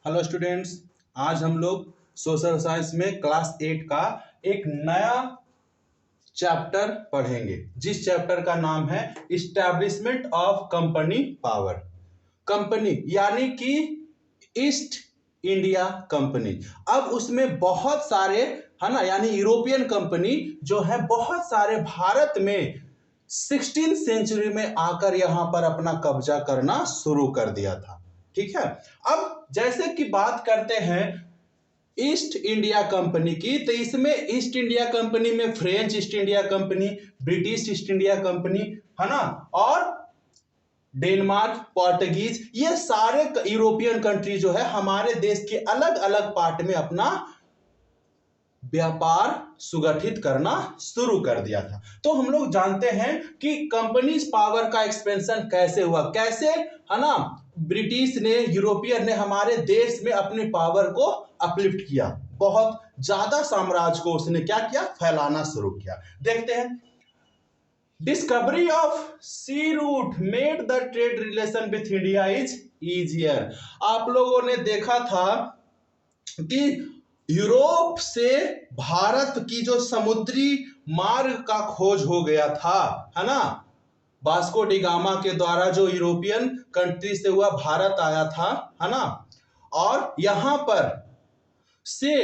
Hello students. आज हम लोग सोशल साइंस में क्लास 8 का एक नया चैप्टर पढ़ेंगे, जिस चैप्टर का नाम है establishment of company power. Company यानी कि ईस्ट इंडिया कंपनी। अब उसमें बहुत सारे है ना, यानी यूरोपियन कंपनी जो है बहुत सारे भारत में 16वीं सेंचुरी में आकर यहां पर अपना कब्जा करना शुरू कर दिया था। ठीक है। अब जैसे कि बात करते हैं ईस्ट इंडिया कंपनी की, तो इसमें ईस्ट इंडिया कंपनी में French east India company, British east India company है ना, और डेनमार्क, पोर्टुगीज, ये सारे यूरोपियन कंट्री जो है हमारे देश के अलग अलग पार्ट में अपना व्यापार सुगठित करना शुरू कर दिया था। तो हम लोग जानते हैं कि कंपनीज पावर का एक्सपेंशन कैसे हुआ, कैसे है ना, ब्रिटिश ने, यूरोपियन ने हमारे देश में अपनी पावर को अपलिफ्ट किया। बहुत ज्यादा साम्राज्य को उसने क्या किया, फैलाना शुरू किया। देखते हैं। Discovery of sea route made the trade relation with India is easier. आप लोगों ने देखा था कि यूरोप से भारत की जो समुद्री मार्ग का खोज हो गया था, है ना, वास्को डी गामा के द्वारा जो यूरोपियन कंट्री से हुआ भारत आया था, है ना, और यहां पर से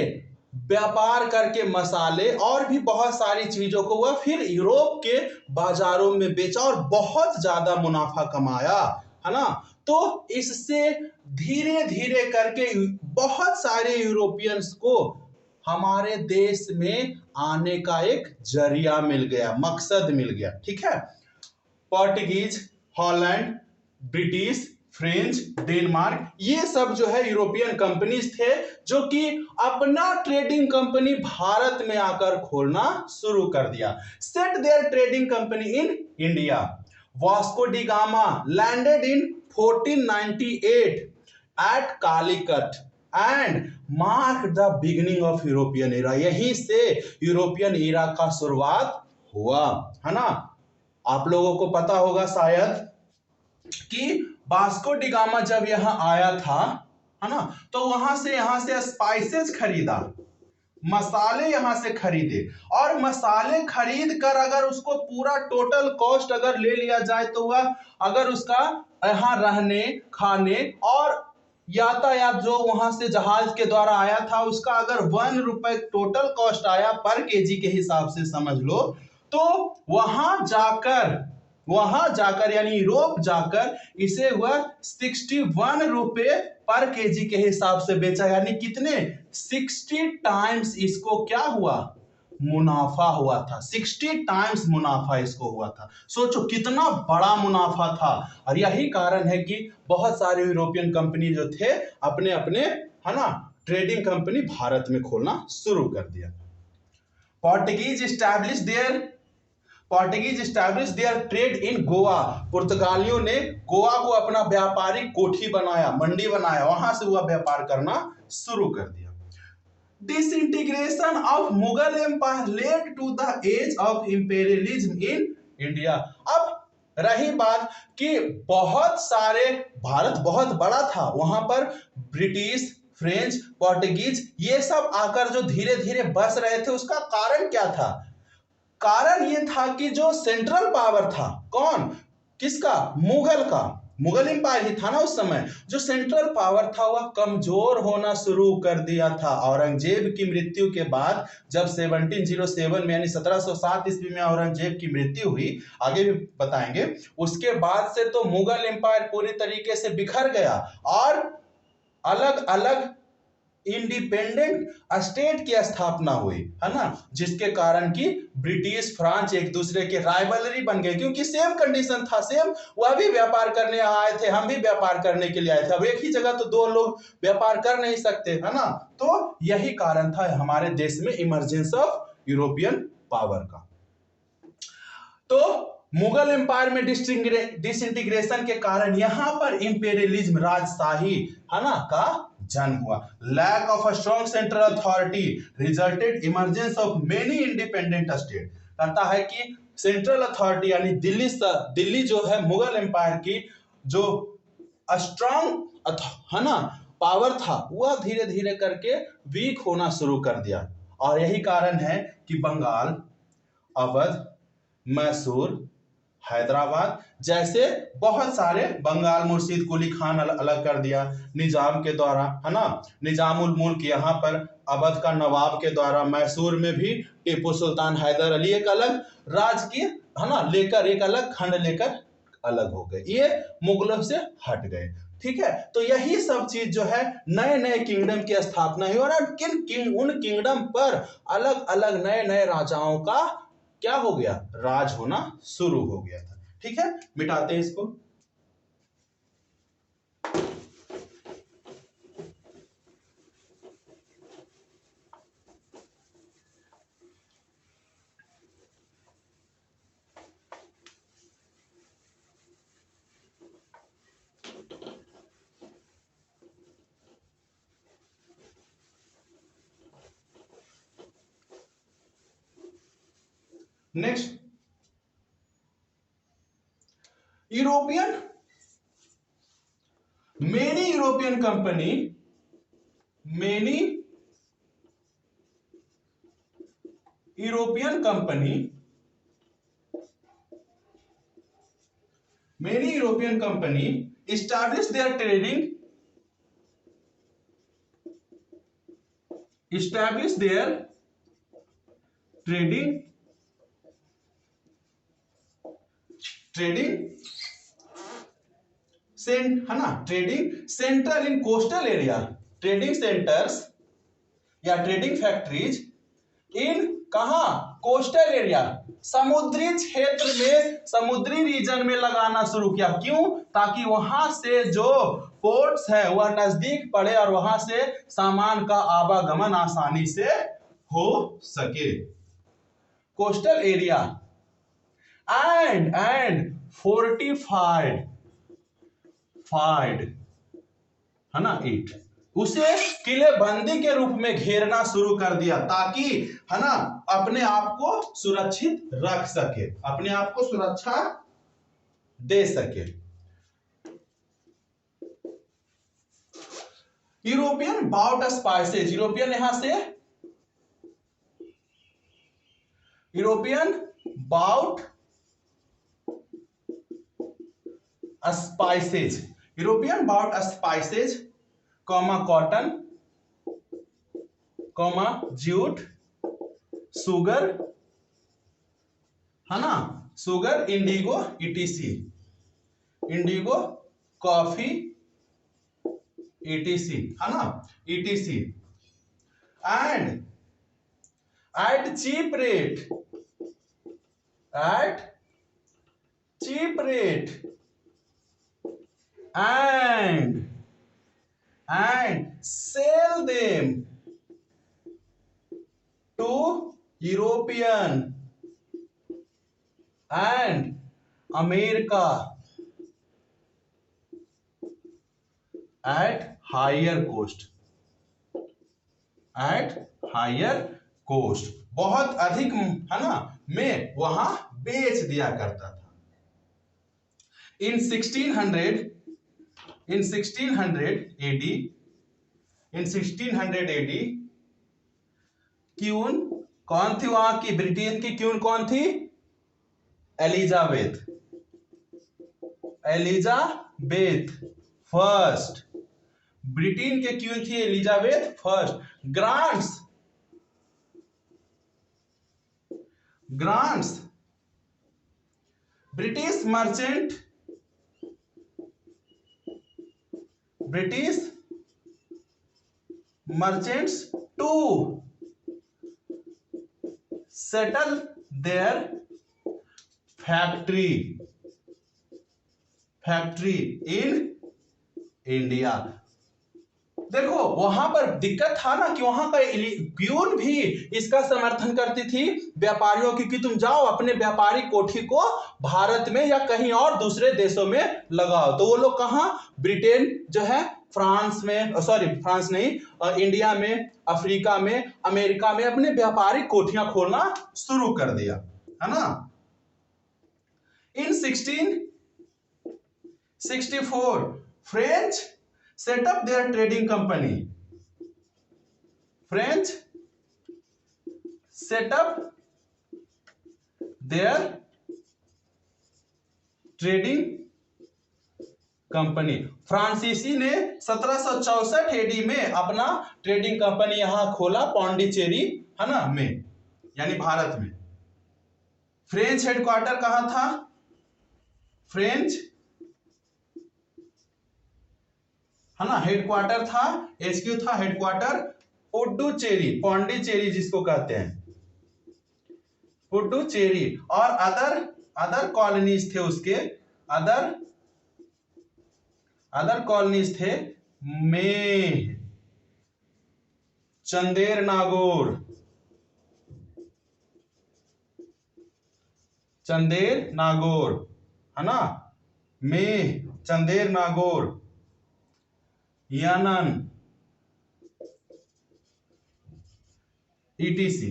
व्यापार करके मसाले और भी बहुत सारी चीजों को हुआ, फिर यूरोप के बाजारों में बेचा और बहुत ज्यादा मुनाफा कमाया, है ना। तो इससे धीरे धीरे करके बहुत सारे यूरोपियंस को हमारे देश में आने का एक जरिया मिल गया, मकसद मिल गया। ठीक है। Portuguese, Holland, British, French, Denmark, ये सब जो है यूरोपियन कंपनीज थे जो कि अपना ट्रेडिंग कंपनी भारत में आकर खोलना शुरू कर दिया। Set their trading company in India. Vasco da Gama landed in 1498 at Calicut and mark the beginning of European era. यहीं से यूरोपियन एरा का शुरुआत हुआ, है ना। आप लोगों को पता होगा शायद कि वास्को डी गामा जब यहां आया था, है ना, तो यहां से स्पाइसेस खरीदा, मसाले यहां से खरीदे, और मसाले खरीद कर अगर उसको पूरा टोटल कॉस्ट अगर ले लिया जाए तो वह अगर उसका यहां रहने, खाने और यातायात जो वहां से जहाज के द्वारा आया था उसका अगर ₹1 टोटल कॉस्ट आया पर केजी के हिसाब से समझ लो, तो वहां जाकर यानी यूरोप जाकर इसे वह ₹61 पर केजी के हिसाब से बेचा। यानी कितने, 60 टाइम्स इसको क्या हुआ, मुनाफा हुआ था। 60 टाइम्स मुनाफा इसको हुआ था। सोचो कितना बड़ा मुनाफा था। और यही कारण है कि बहुत सारे यूरोपियन कंपनी जो थे अपने अपने, है ना, ट्रेडिंग कंपनी भारत में खोलना शुरू कर दिया। Portuguese establish their trade in Goa. पुर्तगालियों ने गोवा को अपना व्यापारिक कोठी बनाया, मंडी बनाया, वहां से वह व्यापार करना शुरू कर दिया। Disintegration of Mughal empire led to the age of imperialism in India. अब रही बात कि बहुत सारे, भारत बहुत बड़ा था, वहां पर ब्रिटिश, फ्रेंच, पोर्टुगीज ये सब आकर जो धीरे धीरे बस रहे थे, उसका कारण क्या था? कारण यह था कि जो सेंट्रल पावर था, कौन, किसका, मुगल का, मुगल एम्पायर ही था ना उस समय, जो सेंट्रल पावर था वह कमजोर होना शुरू कर दिया था। औरंगजेब की मृत्यु के बाद जब 1707 में यानी 1707 ईस्वी में औरंगजेब की मृत्यु हुई, आगे भी बताएंगे, उसके बाद से तो मुगल एम्पायर पूरी तरीके से बिखर गया और अलग अलग इंडिपेंडेंट स्टेट की स्थापना हुई, है ना, जिसके कारण कि ब्रिटिश, फ्रांस एक दूसरे के राइवलरी बन गए, क्योंकि सेम कंडीशन था, सेम, वह भी व्यापार करने आए थे, हम भी व्यापार करने के लिए आए थे। अब एक ही जगह तो दो लोग व्यापार कर नहीं सकते, है ना। तो यही कारण था हमारे देश में इमरजेंस ऑफ यूरोपियन पावर का। तो मुगल एम्पायर में डिसइंटीग्रेशन के कारण यहां पर इंपेरियलिज्म, राजशाही, है ना, का जन्म हुआ। Lack of a strong central authority resulted emergence of many independent state. कहता है कि सेंट्रल अथॉरिटी यानी दिल्ली जो है मुगल एम्पायर की जो स्ट्रॉन्ग, है ना, पावर था वह धीरे धीरे करके वीक होना शुरू कर दिया। और यही कारण है कि बंगाल, अवध, मैसूर, हैदराबाद जैसे बहुत सारे, बंगाल मुर्शीद कुली खान अलग कर दिया निजाम के द्वारा, है ना, निजामुल मुल्क यहाँ पर अवध का नवाब के द्वारा, मैसूर में भी टीपू सुल्तान हैदर अली एक अलग राज्य की, है ना, लेकर एक अलग खंड लेकर अलग हो गए, ये मुगलों से हट गए। ठीक है, तो यही सब चीज जो है नए नए किंगडम की स्थापना हुई और उन किंगडम पर अलग अलग नए नए राजाओं का क्या हो गया, राज होना शुरू हो गया था। ठीक है, मिटाते हैं इसको। Next, European, many European company, many European company, many European company established their trading, established their trading है ना, ट्रेडिंग सेंटर इन कोस्टल एरिया, ट्रेडिंग सेंटर्स या ट्रेडिंग फैक्ट्रीज इन कहा, कोस्टल एरिया, समुद्री क्षेत्र में, समुद्री रीजन में लगाना शुरू किया। क्यों? ताकि वहां से जो पोर्ट्स है वह नजदीक पड़े और वहां से सामान का आवागमन आसानी से हो सके। कोस्टल एरिया एंड फोर्टिफाइड है ना, इट, उसे किलेबंदी के रूप में घेरना शुरू कर दिया ताकि, है ना, अपने आप को सुरक्षित रख सके, अपने आप को सुरक्षा दे सके। यूरोपियन बाउट स्पाइसेज, यूरोपियन यहां से European bought spices, European bought spices, cotton, jute, sugar, है ना, sugar, indigo, ETC, indigo, coffee, ETC, है ना, ETC, and at cheap rate, and sell them to European and America at higher cost, बहुत अधिक, है ना, में वहां बेच दिया करता था। इन 1600 AD क्यून कौन थी वहां की, ब्रिटेन की क्यून कौन थी, एलिजाबेथ फर्स्ट, ब्रिटेन के क्यून थी Elizabeth first. Grants British merchants to settle their factory in India. देखो वहां पर दिक्कत था ना कि वहां का क्यून भी इसका समर्थन करती थी व्यापारियों की कि तुम जाओ अपने व्यापारिक कोठी को भारत में या कहीं और दूसरे देशों में लगाओ। तो वो लोग कहां, ब्रिटेन जो है फ्रांस में, फ्रांस नहीं, इंडिया में, अफ्रीका में, अमेरिका में अपने व्यापारिक कोठियां खोलना शुरू कर दिया, है ना। In 1664 French set up their trading company, French set up their trading company. फ्रांसीसी ने 1764 एडी में अपना ट्रेडिंग कंपनी यहां खोला, पौंडीचेरी है ना में, यानी भारत में। फ्रेंच हेडक्वार्टर कहां था? फ्रेंच है ना हेडक्वार्टर था, एचक्यू था, हेडक्वार्टर पुडुचेरी, पौंडीचेरी जिसको कहते हैं, पुडुचेरी। और अदर कॉलोनीज थे उसके, अदर कॉलोनीज थे में चंदेर नागौर, है ना, में चंदेर नागौर, यानन, ईटीसी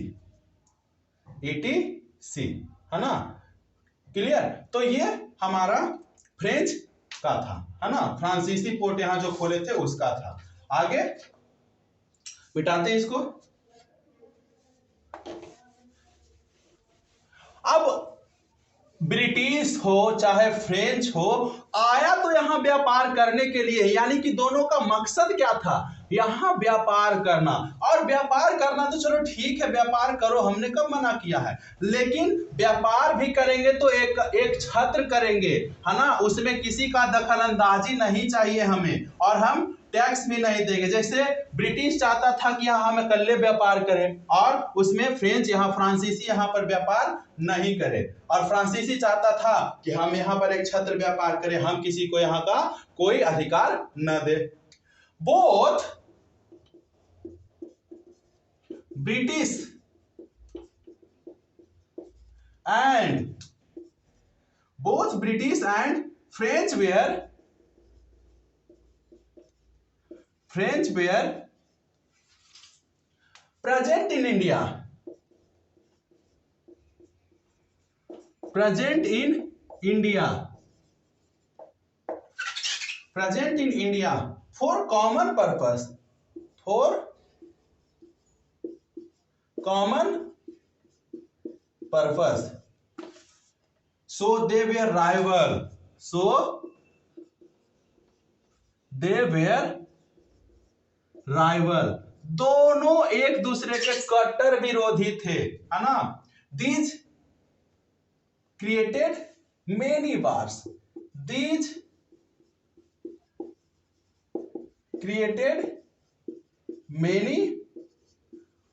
है ना, क्लियर। तो ये हमारा फ्रेंच का था, है ना, फ्रांसीसी पोर्ट यहां जो खोले थे उसका था। आगे मिटाते हैं इसको। अब ब्रिटिश हो चाहे फ्रेंच हो, आया तो यहां व्यापार करने के लिए, यानी कि दोनों का मकसद क्या था? यहां व्यापार करना। और व्यापार करना तो चलो ठीक है, व्यापार करो, हमने कब मना किया है, लेकिन व्यापार भी करेंगे तो एक छत्र करेंगे, है ना, उसमें किसी का दखल अंदाजी नहीं चाहिए हमें, और हम टैक्स भी नहीं देंगे। जैसे ब्रिटिश चाहता था कि यहाँ हम अकेले व्यापार करें, और उसमें फ्रांसीसी यहाँ पर व्यापार नहीं करे, और फ्रांसीसी चाहता था कि हम यहाँ पर एक छत्र व्यापार करें, हम किसी को यहाँ का कोई अधिकार न दे। Both British and French were present in India, for common purpose. So they were rival, दोनों एक दूसरे के कट्टर विरोधी थे, है ना। These created many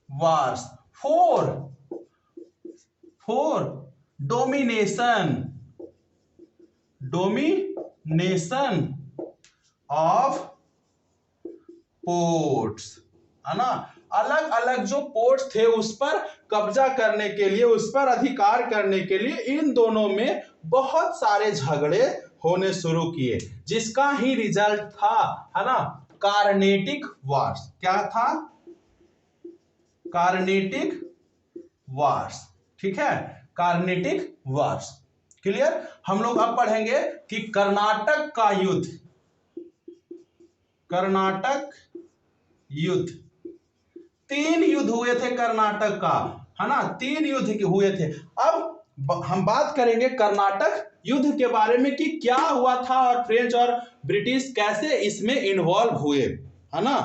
wars, for domination of ports, है ना, अलग अलग जो पोर्ट्स थे उस पर कब्जा करने के लिए, उस पर अधिकार करने के लिए इन दोनों में बहुत सारे झगड़े होने शुरू किए, जिसका ही रिजल्ट था, है ना, कार्नेटिक वॉर्स। क्या था? कार्नेटिक वॉर्स, ठीक है, कार्नेटिक वॉर्स, क्लियर। हम लोग अब पढ़ेंगे कि कर्नाटक का युद्ध, कर्नाटक युद्ध, 3 युद्ध हुए थे कर्नाटक का, है ना, 3 युद्ध हुए थे। अब हम बात करेंगे कर्नाटक युद्ध के बारे में कि क्या हुआ था और फ्रेंच और ब्रिटिश कैसे इसमें इन्वॉल्व हुए, है ना।